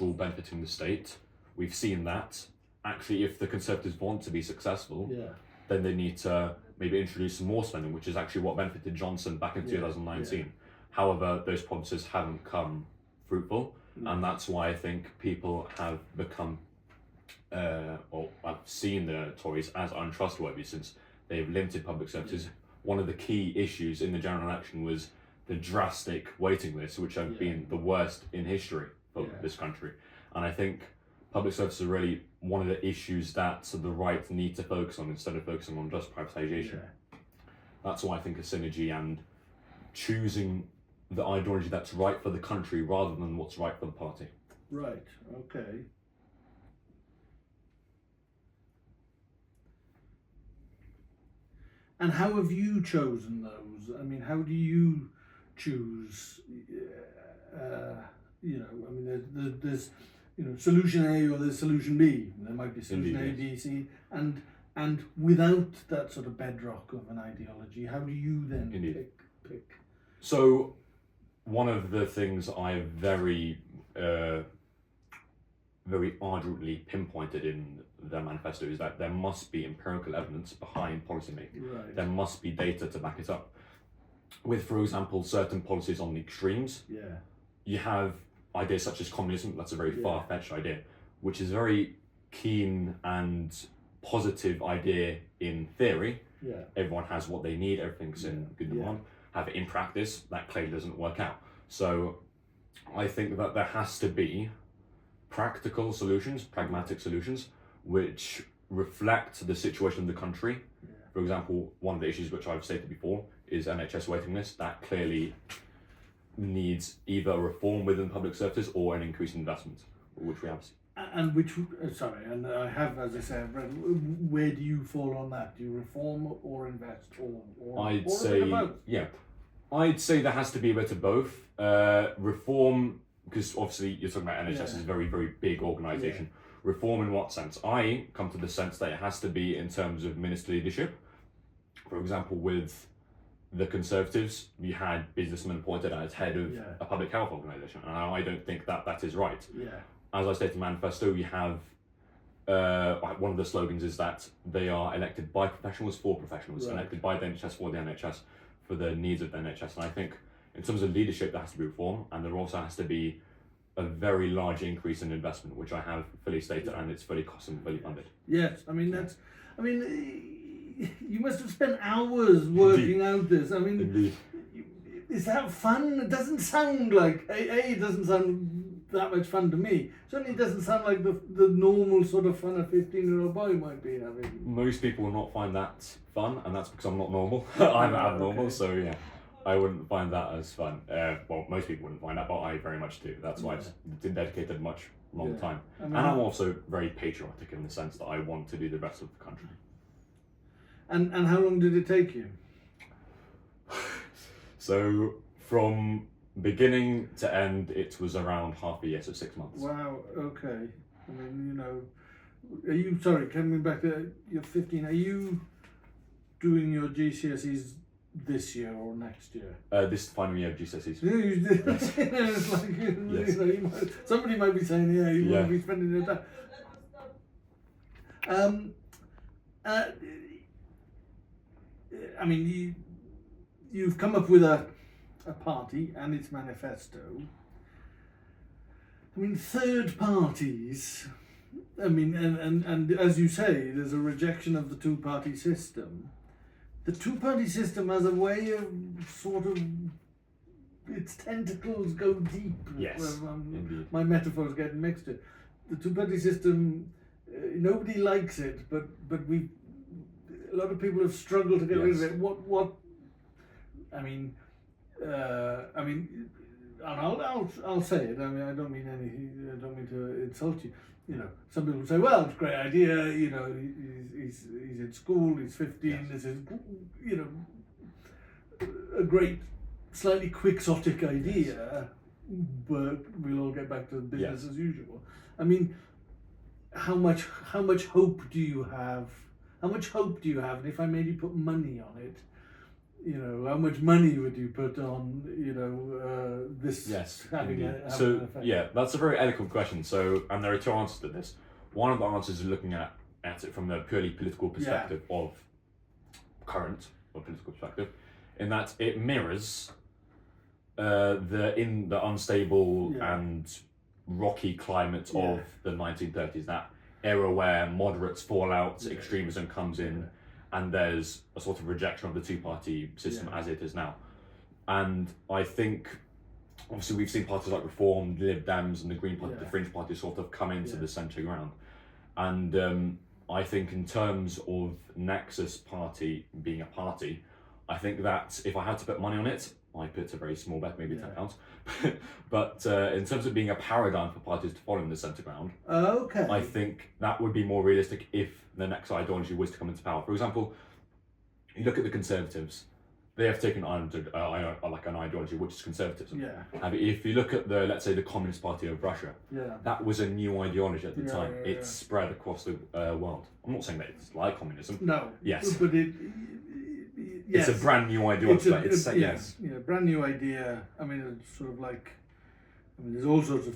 benefiting the state. We've seen that. Actually, if the Conservatives want to be successful, then they need to maybe introduce some more spending, which is actually what benefited Johnson back in 2019. However, those promises haven't come fruitful, and that's why I think people have become, or I've seen the Tories as untrustworthy since they've limited public services. One of the key issues in the general election was the drastic waiting lists, which have been the worst in history for this country. And I think public services are really one of the issues that the right need to focus on instead of focusing on just privatisation. That's why I think a synergy and choosing the ideology that's right for the country rather than what's right for the party. Right, okay. And how have you chosen those? I mean, how do you choose, there's solution A or there's solution B. There might be solution A, B, C, and without that sort of bedrock of an ideology, how do you then pick? So, one of the things I very ardently pinpointed in their manifesto is that there must be empirical evidence behind policymaking. Right. There must be data to back it up. With, for example, certain policies on the extremes, you have ideas such as communism. That's a very far-fetched idea, which is a very keen and positive idea in theory. Everyone has what they need, everything's in good demand. Have it in practice, that clearly doesn't work out. So I think that there has to be practical solutions, pragmatic solutions, which reflect the situation of the country. For example, one of the issues which I've stated before is NHS waiting list. That clearly needs either a reform within public services or an increase in investment, which we have seen. And and I have, as I said, where do you fall on that? Do you reform or invest, or I'd or say, both? I'd say there has to be a bit of both. Reform, because obviously you're talking about NHS is a very, very big organisation. Reform in what sense? I come to the sense that it has to be in terms of minister leadership. For example, with the Conservatives, we had businessmen appointed as head of a public health organisation, and I don't think that that is right. As I stated in the manifesto, we have one of the slogans is that they are elected by professionals for professionals, elected by the NHS for the NHS, for the needs of the NHS. And I think in terms of leadership, there has to be reform, and there also has to be a very large increase in investment, which I have fully stated, and it's fully cost and fully funded. Yes, I mean you must have spent hours working out this. I mean, is that fun? It doesn't sound like it doesn't sound that much fun to me. Certainly doesn't sound like the normal sort of fun a 15-year-old boy might be having. Most people will not find that fun, and that's because I'm not normal. I'm abnormal, so I wouldn't find that as fun. Well, most people wouldn't find that, but I very much do. That's why I've dedicated much long time. And I'm also very patriotic in the sense that I want to do the best of the country. And how long did it take you? So from beginning to end, it was around half a year, so 6 months. Wow, okay. I mean, are you, sorry, coming back to, you're 15, are you doing your GCSEs this year or next year? This final year of GCSEs. Yeah, you did. It's like, somebody might be saying, you won't be spending your time. I mean, you've come up with a party and its manifesto. I mean, third parties, I mean, and as you say, there's a rejection of the two-party system. The two-party system has a way of sort of, its tentacles go deep. Yes, indeed. My metaphor's getting mixed here. The two-party system, nobody likes it, but a lot of people have struggled to get rid of it. And I'll say it. I mean, I don't mean to insult you. Some people say, well, it's a great idea. He's in school. He's 15. Yes. This is, a great, slightly quixotic idea. Yes. But we'll all get back to business as usual. I mean, how much hope do you have? How much hope do you have? And if I made you put money on it, you know, how much money would you put on, you know, this Yes, having indeed. an So effect? yeah, that's a very eloquent question. So, and there are two answers to this. One of the answers is looking at it from a purely political perspective of current or political perspective, in that it mirrors the unstable and rocky climate of the 1930s. That era where moderates fall out, extremism comes in, and there's a sort of rejection of the two-party system as it is now. And I think, obviously, we've seen parties like Reform, Lib Dems, and the Green Party, the fringe parties, sort of come into the centre ground. And I think, in terms of Nexus Party being a party, I think that if I had to put money on it, I put a very small bet, maybe £10. But in terms of being a paradigm for parties to follow in the centre ground, I think that would be more realistic if the next ideology was to come into power. For example, you look at the Conservatives; they have taken like an ideology which is conservatism. If you look at let's say, the Communist Party of Russia, that was a new ideology at the time. It's spread across the world. I'm not saying that it's like communism. No. Yes. But it's a brand new ideology. Brand new idea. I mean, it's sort of like, I mean, there's all sorts of